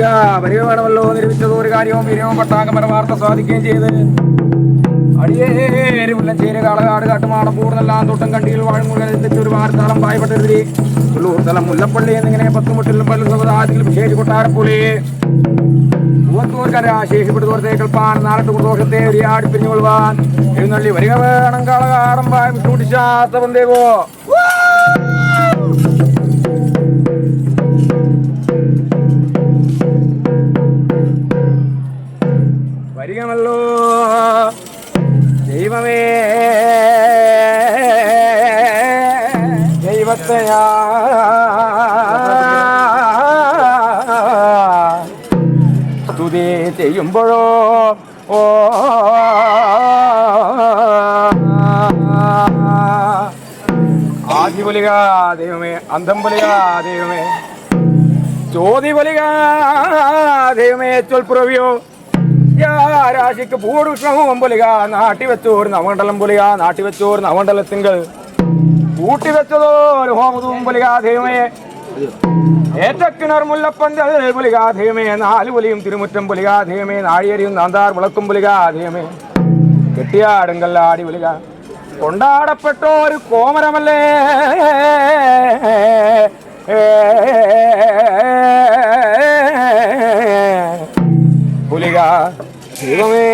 വരിക വരിക വേണമല്ലോ നിരൂപിച്ചത് ഒരു കാര്യവും വീര്യവും പട്ടാങ്കമര വാർത്ത സാധിക്കുകയും ചെയ്ത് അടിയേരി മുല്ലഞ്ചേരി കാളകാട് കാട്ടുമാടം പൂർന്നെല്ലാം തോട്ടം കണ്ടിയിൽ വാഴമുള്ള ഒരു വാർത്താളം പായപ്പെട്ടെതിരി ഉള്ളൂർ സ്ഥലം മുല്ലപ്പള്ളി എന്നിങ്ങനെ പത്തുമുട്ടിലും പല്ലും ആദ്യം വിശേഷ കൊട്ടാരപ്പുള്ളി ശേഷിപ്പെടുത്തോടത്തേക്കൽപ്പാൻ നാലട്ട് കുടുംബത്തെ ഒരിയാടി പിരിഞ്ഞുകൊള്ളുവാൻ എഴുന്നള്ളി വരിക വേണം കാളകാടം പായ വിട്ടുമുട്ടിച്ചാത്ത വന്നേവോ വരികമല്ലോ ദൈവമേ ദൈവത്തെയാ സ്തുതി ചെയ്യുമ്പോഴോ ഓ ആദി പൊലിക ദൈവമേ അന്തം പൊലിക ദൈവമേ ചോതി പൊലിക ദൈവമേ ചൊൽപ്പുറവിയോ രാശിക്ക് പൂടുഷ്ണവും പൊലിക നാട്ടിവെച്ചോർ നവമണ്ഡലം പൊലിക നാട്ടിവെച്ചോർ നവമണ്ഡലത്തിങ്കൾ കൂട്ടിവെച്ചതോ ഒരു ഹോമതും പൊലിക ദൈവമേ ഏറ്റക്കിണർ മുല്ലപ്പന്തൽ പൊലിക ദൈവമേ നാല് പൊലിയും തിരുമുറ്റം പൊലിക ദൈവമേ നാഴിയരിയും നാന്താർ വിളക്കും പൊലിക ദൈവമേ കെട്ടിയാടുങ്കല്ലാടി പൊലിക കൊണ്ടാടപ്പെട്ടോ ഒരു കോമരമല്ലേ പൊലിക ദൈവമേ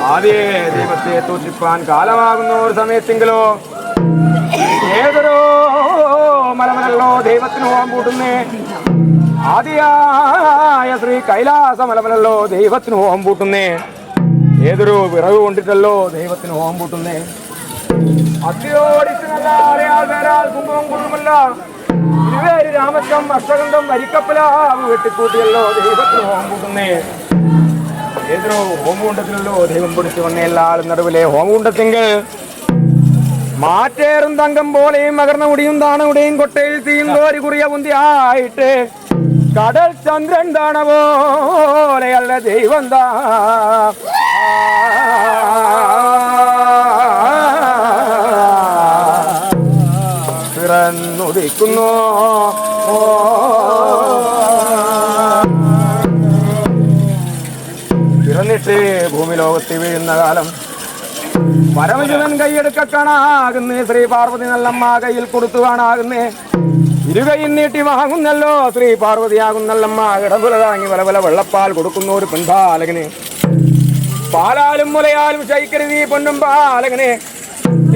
ആദ്യേ ദൈവത്തെ തോറ്റിപ്പാൻ കാലമാകുന്ന ഒരു സമയത്തെങ്കിലോ ഏതൊരോ മലമലല്ലോ ദൈവത്തിന് ഹോം കൂട്ടുന്നേ ആദിയായ ശ്രീ കൈലാസ മലമലല്ലോ ദൈവത്തിന് ഹോം പൂട്ടുന്നേ ഏതൊരു വിറവ് കൊണ്ടിട്ടല്ലോ ദൈവത്തിന് ഹോം പൂട്ടുന്നേ അത്തിയോടിച്ച് നല്ല ആളയാൾ വേരാൾ കുംഭവും കുടുംബമല്ല ഇരുവേര് രാമത്വം അഷ്ടകണ്ഠം വരിക്കപ്പലാവ് വെട്ടിക്കൂട്ടിയല്ലോ ദൈവത്തിന് ഹോം പൂട്ടുന്നേ ഏതൊരു ഹോമകുണ്ടത്തിലല്ലോ ദൈവം പിടിച്ചു വന്ന എല്ലാളും നടുവിലെ ഹോമകുണ്ടത്തെങ്കിൽ മാറ്റേറും തങ്കം പോലെയും മകർന്ന മുടിയും താണുടെയും കൊട്ടയിൽ തീയും കോരി കുറിയ മുന്തിയായിട്ട് കടൽ ചന്ദ്രൻ താണ പോലെയല്ല ദൈവം താ പിറന്നുദിക്കുന്നു പിറന്നിട്ട് ഭൂമി ലോകത്തിൽ വീഴുന്ന കാലം പരമശിവൻ കൈയെടുക്ക കാണാകുന്നേ ശ്രീ പാർവതി നല്ലമ്മ കയ്യിൽ കൊടുത്തു കാണാകുന്നേ ഇരുകൈയിൽ നീട്ടി വാങ്ങുന്നല്ലോ ശ്രീ പാർവതിയാകുന്നല്ലമ്മ ഇടപുല താങ്ങി പല പല വെള്ളപ്പാൽ കൊടുക്കുന്ന ഒരു പെൺപാലകന് പാലാലും മുലയാലും ശൈക്കരുതി പൊന്നും പാലകനെ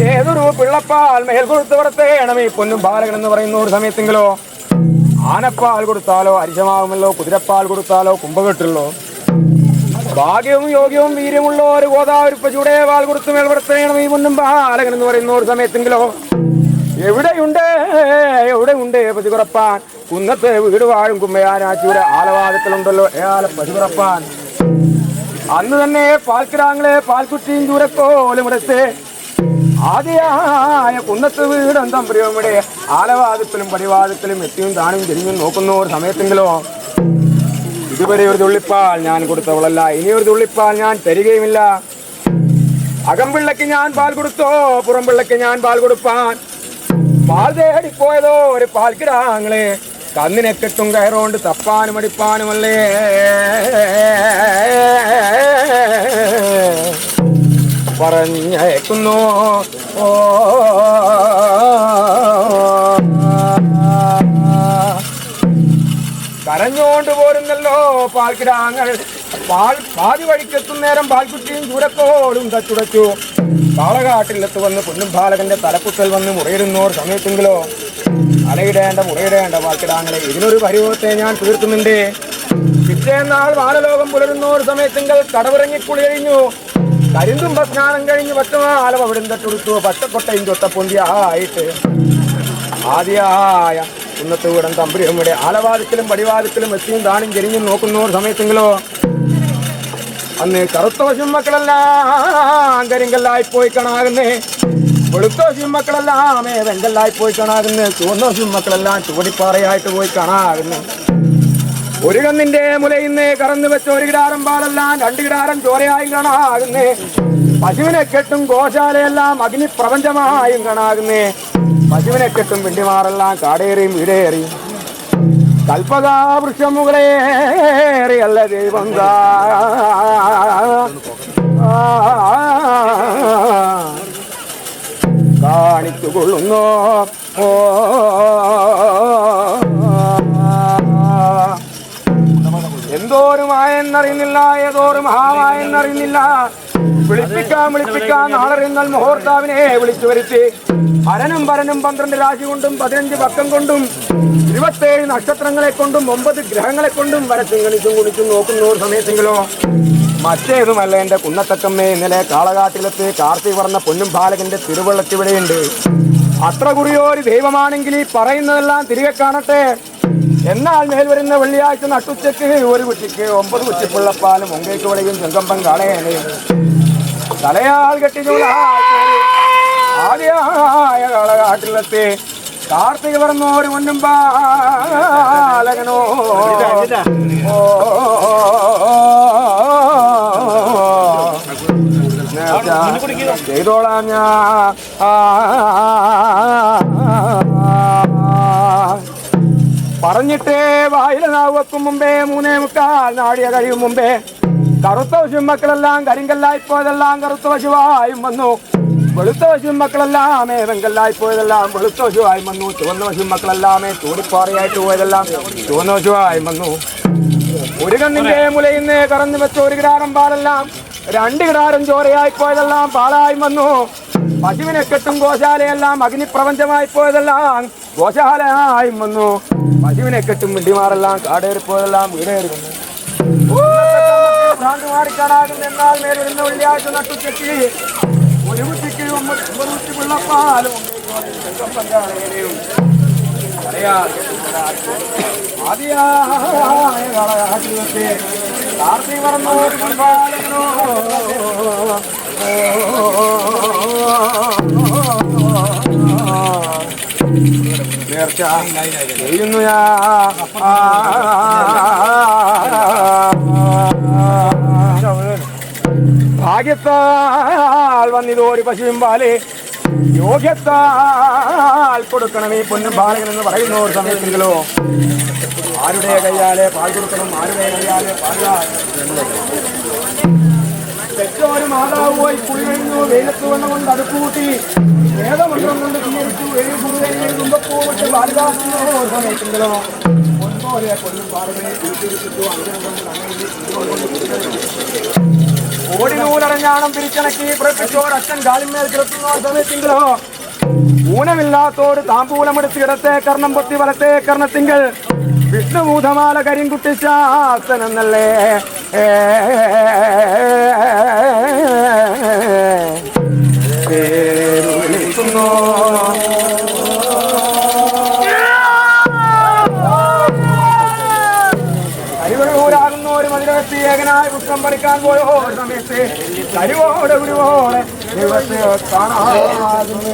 ഏതൊരു പിള്ളപ്പാൽ മേൽ കൊടുത്ത് വളർത്തേണം ഈ പൊന്നും പാലകൻ എന്ന് പറയുന്ന ഒരു സമയത്തെങ്കിലോ ആനപ്പാൽ കൊടുത്താലോ അരിശമാകുമല്ലോ കുതിരപ്പാൽ കൊടുത്താലോ കുംഭകെട്ടുള്ളോ ഭാഗ്യവും യോഗ്യവും വീര്യമുള്ള ഒരു ഗോദാവരിപ്പച്ചൂടെ പാൽ കൊടുത്ത് മേൽപ്പെടുത്തേണം ഈ പൊന്നും പാലകൻ എന്ന് പറയുന്ന ഒരു സമയത്തെങ്കിലോ എവിടെയുണ്ട് പതികുറപ്പാൻ കുന്നത്ത് വീട് വാഴും കുമ്പയാനാച്ചൂടെ ആലവാദത്തിലുണ്ടല്ലോ ഏല പതികുറപ്പാൻ അന്ന് തന്നെ പാൽക്കിടാങ്ങളെ പാൽക്കുറ്റിയും ചൂരക്കോലും ഇടത്തെ ആദ്യമായ കുന്നത്ത് വീടും തമ്പുരിയുടെ ആലവാദത്തിലും പടിവാദത്തിലും എത്തിയും താനും തിരിഞ്ഞും നോക്കുന്ന ഒരു സമയത്തെങ്കിലോ ഇതുവരെ ഒരു തുള്ളിപ്പാൽ ഞാൻ കൊടുത്തവളല്ല ഇനിയൊരു തുള്ളിപ്പാൽ ഞാൻ തരികയുമില്ല അകംപിള്ളയ്ക്ക് ഞാൻ പാൽ കൊടുത്തോ പുറംപിള്ളയ്ക്ക് ഞാൻ പാൽ കൊടുപ്പാൻ പാൽ തേടിപ്പോയതോ ഒരു പാൽക്കിടാങ്ങളെ കന്നിനെ കെട്ടും കയറുകൊണ്ട് തപ്പാനും അടിപ്പാനുമല്ലേ പറഞ്ഞയക്കുന്നു കരഞ്ഞോണ്ട് പോരുന്നല്ലോ പാൽക്കിടാങ്ങൾ പാതി വഴിക്കെത്തും നേരം പാൽക്കുറ്റിയും ചൂരക്കോടും തച്ചുടച്ചു കാളകാട്ടിലെത്ത് വന്ന് പൊന്നും ബാലകന്റെ തലക്കുത്തൽ വന്ന് മുറയിടുന്നോർ സമയത്തെങ്കിലോ മുറയിടേണ്ട പാൽക്കിടാങ്ങളെ ഇതിനൊരു പരിവത്തെ ഞാൻ തീർക്കുന്നുണ്ട് പിറ്റേന്നാൾ ബാലലോകം പുലരുന്നോർ സമയത്തെങ്കിൽ കടവിറങ്ങിക്കുളി കഴിഞ്ഞു കരിന്തുമ്പ സ്നാനം കഴിഞ്ഞ് പച്ചമാലം അവിടെ തട്ടുടുത്തു പച്ചക്കൊട്ടയും ചൊട്ടപ്പൊന്തിയായിട്ട് ആദ്യമായ കുന്നത്ത് വീടൻ തമ്പുരിയമ്മയുടെ ആലവാദത്തിലും പടിവാദത്തിലും എത്തിയും താനും ചെരിഞ്ഞും നോക്കുന്ന സമയത്തെങ്കിലോ അന്ന് കറുത്ത പശുമക്കളെല്ലാം കരിങ്കല്ലായി പോയി കാണാകുന്നേ വെളുത്ത പശുമക്കളെല്ലാം വെങ്കല്ലായി പോയി കാണാകുന്നേ ചുവന്ന പശുമക്കളെല്ലാം ചുവടിപ്പാറയായിട്ട് പോയി കാണാകുന്നു ഒരു കന്നിന്റെ മുലയിന്ന് കറന്നു വെച്ച ഒരു കിടാരം പാലെല്ലാം 2 കിടാരം ചോരയായി കാണാകുന്നേ പശുവിനെ കെട്ടും ഗോശാലയെല്ലാം അഗ്നിപ്രപഞ്ചമായും കാണാകുന്നേ. പശുവിനെ കെട്ടും പിണ്ടിമാരെല്ലാം കാടേറിയും വീടേറിയും കൽപ്പകാവൃക്ഷം മുകളേറിയല്ല ദൈവം കാണിച്ചുകൊള്ളുന്നു. എന്തോരുമായെന്നറിയുന്നില്ല, ഏതോരുമായെന്നറിയുന്നില്ല. വിളിപ്പിക്കാൻ നാളറിയുന്നാൽ മുഹൂർത്താവിനെ വിളിച്ചു വരുത്തി അരനും പരനും 12 രാശി കൊണ്ടും 15 പക്കം കൊണ്ടും 27 നക്ഷത്രങ്ങളെ കൊണ്ടും 9 ഗ്രഹങ്ങളെ കൊണ്ടും വരച്ചും ഗണിച്ചും കുണിച്ചും നോക്കുന്ന ഒരു സമയത്തെങ്കിലോ മറ്റേതുമല്ല എൻ്റെ കുന്നത്തക്കമ്മേ. ഇന്നലെ കാളകാട്ടിലത്ത് കാർത്തി പറഞ്ഞ പൊന്നും ബാലകന്റെ തിരുവള്ളത്തിവിടെയുണ്ട്. അത്ര കുറിയോര് ദൈവമാണെങ്കിൽ ഈ പറയുന്നതെല്ലാം തിരികെ കാണട്ടെ. എന്നാൽ മേൽ വരുന്ന വെള്ളിയാഴ്ച നട്ടുച്ചയ്ക്ക് ഒരു കുറ്റിക്ക് 9 കുറ്റിപ്പുള്ളപ്പാലും ഒങ്കയ്ക്ക് വിളയും ചെങ്കമ്പം കാളയനെയും തലയാൾ കെട്ടി ആദ്യമായ കാളകാട്ടിലെത്തി കാർത്തിക പറഞ്ഞോര് പൊന്നും ബാലകനോ ചെയ്തോളാം ഞാൻ. പറഞ്ഞിട്ടേ വായില നാവ് വെക്കും മുമ്പേ 3:45 നാഴിക കഴിയും മുമ്പേ കറുത്ത പശു മക്കളെല്ലാം കരിങ്കല്ലായിപ്പോയതെല്ലാം കറുത്ത പശുവായും വന്നു. വെളുത്ത പശു മക്കളെല്ലാമേ വെങ്കല്ലായിപ്പോയതെല്ലാം വെളുത്ത പശുവായും വന്നു. ചുവന്ന പശു മക്കളെല്ലാമേ ചൂടിപ്പാറയായിട്ട് പോയതെല്ലാം ചുവന്ന പശുവായും വന്നു. ഒരു കണ്ണിന്റെ മുലയിന്ന് കറന്നു വെച്ച ഒരു കിടാരം പാലെല്ലാം 2 കിടാരം ചോരയായി പോയതെല്ലാം പാലായി വന്നു. പശുവിനെ കെട്ടും ഗോശാലയെല്ലാം അഗ്നിപ്രപഞ്ചമായി പോയതെല്ലാം ഗോശാലയായും വന്നു. പശുവിനെ കെട്ടും മിണ്ടിമാരെല്ലാം കാടേറിപ്പോയതെല്ലാം വീടേറി വന്നു. ഭ്രാന്തുമാറിക്കാടാകുന്ന എന്നാൽ മേലിരുന്ന വെള്ളിയാഴ്ച നട്ടുച്ചെത്തി ഒരു കുറ്റിക്ക് 9 കുറ്റി വെള്ളപ്പാലും ആദ്യമായ കാളകാട്ടിലത്തെ കാർത്തി പറഞ്ഞു മുൻപാലകനോ നേർച്ച ചെയ്യുന്നു ഭാഗ്യത്താൽ വന്നിതോടി പശുവും പാല് യോഗ്യത്താൽ കൊടുക്കണം ഈ പൊന്നും ബാലകനെന്ന് പറയുന്ന ഒരു സമയത്തെങ്കിലോ ആരുടെ കയ്യാലെ പാൽ കൊടുക്കണം, ആരുടെ കയ്യാലെ പാലാൽ തെറ്റോര് മാതാവ് പോയി കുളി കഴിഞ്ഞു വെയിലത്ത് വന്നുകൊണ്ട് അടുപ്പ് കൂട്ടി വേദമന്ത്രം കൊണ്ട് സ്വീകരിച്ചു. തുമ്പപ്പൂവിട്ട് ബാലികാക്കുന്ന ഒരു സമയത്തെങ്കിലോ ഒന്നോലെ പൊന്നും ബാലകനെ തിരിച്ചിരിച്ചു. ഓടി നൂലറഞ്ഞാണം പിരിച്ചണക്കി പ്രപ്പിച്ചോരച്ഛൻ കാലിന്മേൽ കിടത്തുന്ന സമയത്തെങ്കിലോ ഊനമില്ലാത്തോട് താമ്പൂലമെടുത്ത് ഇടത്തെ കർണം പൊത്തി വലത്തെ കർണത്തിങ്കൽ വിഷ്ണുഭൂതമാല കരിങ്കുട്ടി ശാസ്ത്രനല്ലേ വിളിക്കുന്നു. ൂരാകുന്ന ഒരു മതിലകത്തി ഏകനായ പുഷ്പം പറിക്കാൻ പോയോ ഒരു സമയത്ത് കരിവോടെ ഗുരുവോടെ ദൈവത്തെ കാണാകുന്നു.